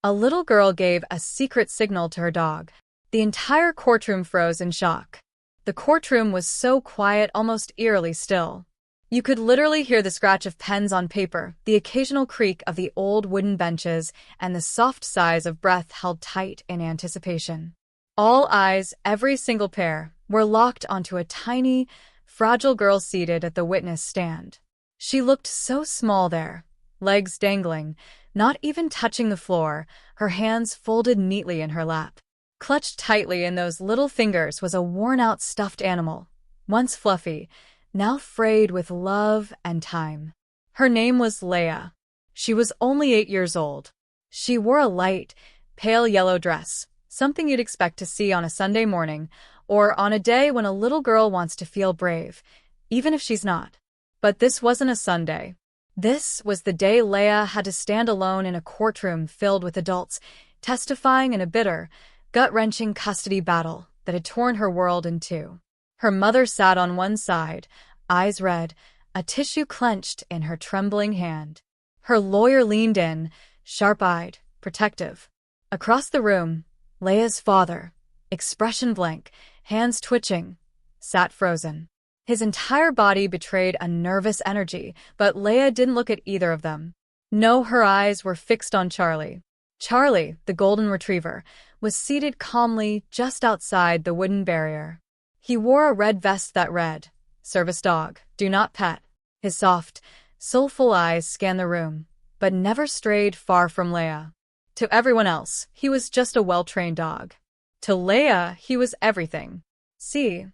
A little girl gave a secret signal to her dog. The entire courtroom froze in shock. The courtroom was so quiet, almost eerily still. You could literally hear the scratch of pens on paper, the occasional creak of the old wooden benches, and the soft sighs of breath held tight in anticipation. All eyes, every single pair, were locked onto a tiny, fragile girl seated at the witness stand. She looked so small there, legs dangling, not even touching the floor, her hands folded neatly in her lap. Clutched tightly in those little fingers was a worn-out stuffed animal, once fluffy, now frayed with love and time. Her name was Leia. She was only 8 years old. She wore a light, pale yellow dress, something you'd expect to see on a Sunday morning, or on a day when a little girl wants to feel brave, even if she's not. But this wasn't a Sunday. This was the day Leia had to stand alone in a courtroom filled with adults, testifying in a bitter, gut-wrenching custody battle that had torn her world in two. Her mother sat on one side, eyes red, a tissue clenched in her trembling hand. Her lawyer leaned in, sharp-eyed, protective. Across the room, Leia's father, expression blank, hands twitching, sat frozen. His entire body betrayed a nervous energy, but Leia didn't look at either of them. No, her eyes were fixed on Charlie. Charlie, the golden retriever, was seated calmly just outside the wooden barrier. He wore a red vest that read, "Service dog, do not pet." His soft, soulful eyes scanned the room, but never strayed far from Leia. To everyone else, he was just a well-trained dog. To Leia, he was everything. See,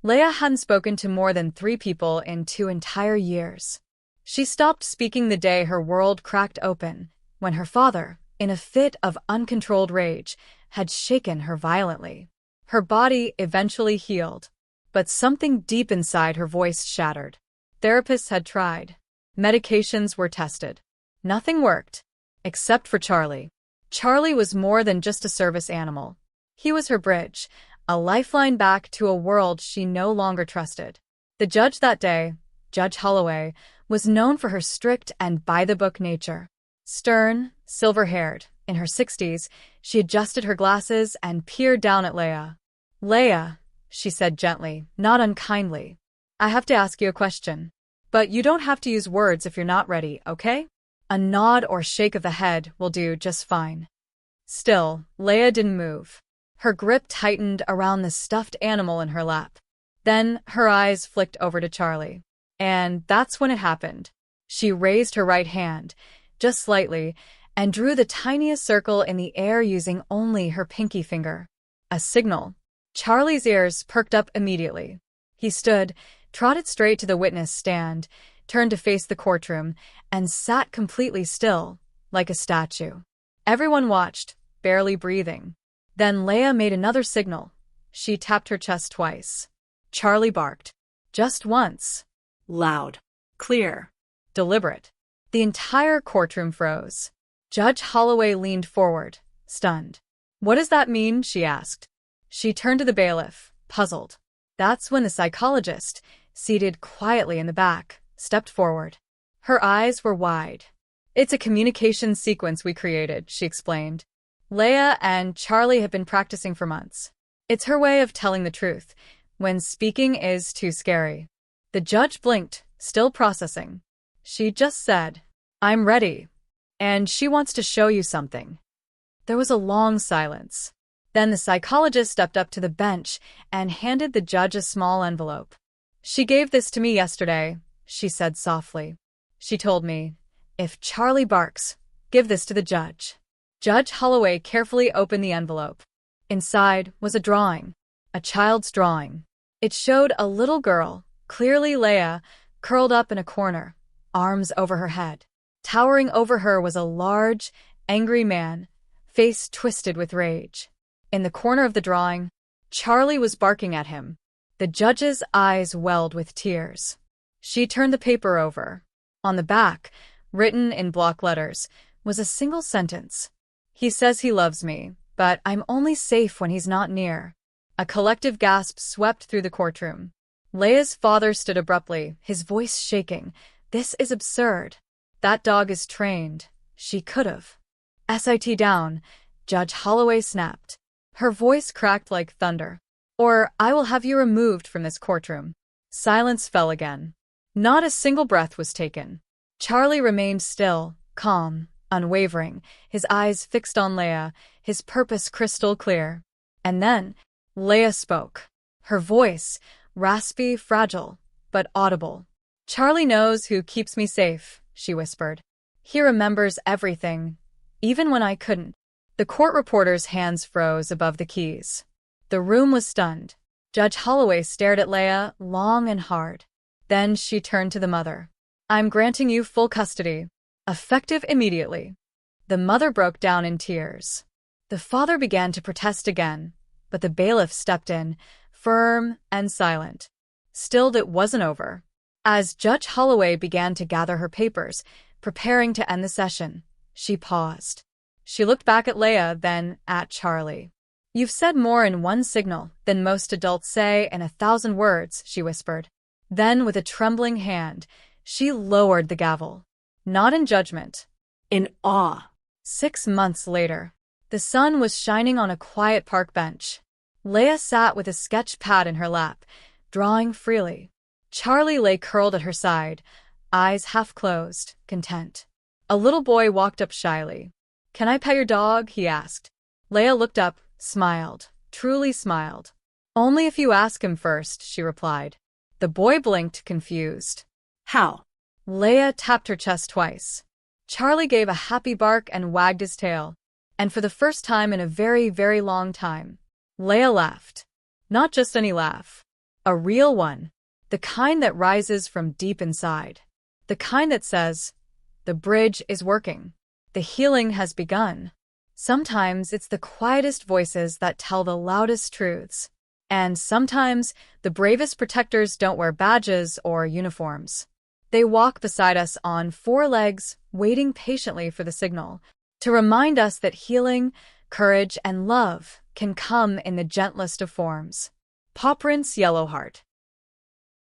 Leia hadn't spoken to more than 3 people in 2 entire years. She stopped speaking the day her world cracked open, when her father, in a fit of uncontrolled rage, had shaken her violently. Her body eventually healed, but something deep inside her voice shattered. Therapists had tried. Medications were tested. Nothing worked, except for Charlie. Charlie was more than just a service animal. He was her bridge, a lifeline back to a world she no longer trusted. The judge that day, Judge Holloway, was known for her strict and by-the-book nature. Stern, silver-haired, in her 60s, she adjusted her glasses and peered down at Leia. "Leia," she said gently, not unkindly, "I have to ask you a question. But you don't have to use words if you're not ready, okay?" A nod or shake of the head will do just fine. Still, Leia didn't move. Her grip tightened around the stuffed animal in her lap. Then her eyes flicked over to Charlie. And that's when it happened. She raised her right hand, just slightly, and drew the tiniest circle in the air using only her pinky finger. A signal. Charlie's ears perked up immediately. He stood, trotted straight to the witness stand, turned to face the courtroom, and sat completely still, like a statue. Everyone watched, barely breathing. Then Leia made another signal. She tapped her chest twice. Charlie barked. Just once. Loud. Clear. Deliberate. The entire courtroom froze. Judge Holloway leaned forward, stunned. "What does that mean?" she asked. She turned to the bailiff, puzzled. That's when the psychologist, seated quietly in the back, stepped forward. Her eyes were wide. "It's a communication sequence we created," she explained. "Leia and Charlie have been practicing for months. It's her way of telling the truth, when speaking is too scary." The judge blinked, still processing. She just said, "I'm ready. And she wants to show you something." There was a long silence. Then the psychologist stepped up to the bench and handed the judge a small envelope. "She gave this to me yesterday," she said softly. "She told me, if Charlie barks, give this to the judge." Judge Holloway carefully opened the envelope. Inside was a drawing, a child's drawing. It showed a little girl, clearly Leia, curled up in a corner, arms over her head. Towering over her was a large, angry man, face twisted with rage. In the corner of the drawing, Charlie was barking at him. The judge's eyes welled with tears. She turned the paper over. On the back, written in block letters, was a single sentence. "He says he loves me, but I'm only safe when he's not near." A collective gasp swept through the courtroom. Leia's father stood abruptly, his voice shaking. "This is absurd. That dog is trained. She could've." SIT down, Judge Holloway snapped. Her voice cracked like thunder. Or I will have you removed from this courtroom. Silence fell again. Not a single breath was taken. Charlie remained still, calm, unwavering, his eyes fixed on Leia, his purpose crystal clear. And then, Leia spoke. Her voice, raspy, fragile, but audible. Charlie knows who keeps me safe, she whispered. He remembers everything, even when I couldn't. The court reporter's hands froze above the keys. The room was stunned. Judge Holloway stared at Leia long and hard. Then she turned to the mother. I'm granting you full custody, effective immediately. The mother broke down in tears. The father began to protest again, but the bailiff stepped in, firm and silent. Still, it wasn't over. As Judge Holloway began to gather her papers, preparing to end the session, she paused. She looked back at Leia, then at Charlie. You've said more in one signal than most adults say in 1,000 words, she whispered. Then, with a trembling hand, she lowered the gavel. Not in judgment, in awe. 6 months later, the sun was shining on a quiet park bench. Leia sat with a sketch pad in her lap, drawing freely. Charlie lay curled at her side, eyes half closed, content. A little boy walked up shyly. Can I pet your dog? He asked. Leia looked up, smiled, truly smiled. Only if you ask him first, she replied. The boy blinked, confused. How? Leia tapped her chest twice. Charlie gave a happy bark and wagged his tail. And for the first time in a very, very long time, Leia laughed. Not just any laugh. A real one. The kind that rises from deep inside. The kind that says, the bridge is working. The healing has begun. Sometimes it's the quietest voices that tell the loudest truths. And sometimes the bravest protectors don't wear badges or uniforms. They walk beside us on 4 legs, waiting patiently for the signal, to remind us that healing, courage, and love can come in the gentlest of forms. Paw Prints Yellowheart.